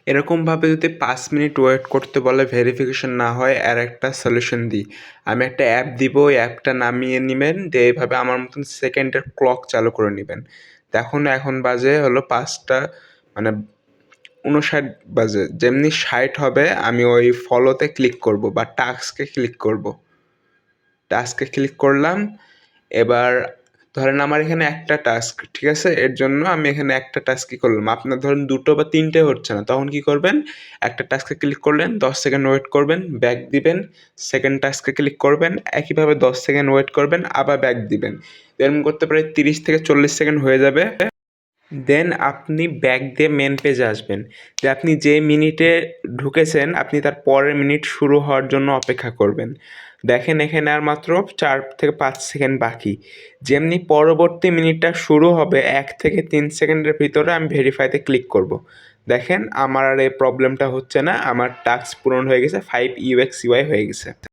এরকমভাবে যদি 5 minute wait করতে বলে ভেরিফিকেশন না হয়, আর একটা সলিউশন দিই। আমি একটা অ্যাপ দিব, ওই অ্যাপটা নামিয়ে নেবেন, দিয়ে এইভাবে আমার মতন সেকেন্ডের ক্লক চালু করে নেবেন। দেখুন এখন বাজে হলো 5টা মানে 59 বাজে। যেমনি 60 হবে আমি ওই ফলোতে ক্লিক করব বা টাস্কে ক্লিক করব। টাস্কে ক্লিক করলাম। এবার ধরেন আমার এখানে একটা টাস্ক, ঠিক আছে? এর জন্য আমি এখানে একটা টাস্কই করলাম। আপনার ধরেন 2টো বা 3টে হচ্ছে না, তখন কি করবেন? একটা টাস্কে ক্লিক করলেন, 10 সেকেন্ড ওয়েট করবেন, ব্যাক দিবেন, সেকেন্ড টাস্কে ক্লিক করবেন, একইভাবে 10 সেকেন্ড ওয়েট করবেন, আবার ব্যাক দিবেন। এরকম করতে প্রায় 30 থেকে 40 সেকেন্ড হয়ে যাবে। দেন আপনি ব্যাক দিয়ে মেন পেজে আসবেন। যে আপনি যে মিনিটে ঢুকেছেন আপনি তার পরের মিনিট শুরু হওয়ার জন্য অপেক্ষা করবেন। দেখেন এখানে আর মাত্র 4 থেকে 5 সেকেন্ড বাকি। যেমনি পরবর্তী মিনিটটা শুরু হবে 1 থেকে 3 সেকেন্ডের ভিতরে আমি ভেরিফাইতে ক্লিক করব। দেখেন আমার আর এই প্রবলেমটা হচ্ছে না, আমার টাস্ক পূরণ হয়ে গেছে, 5 UX UI হয়ে গেছে।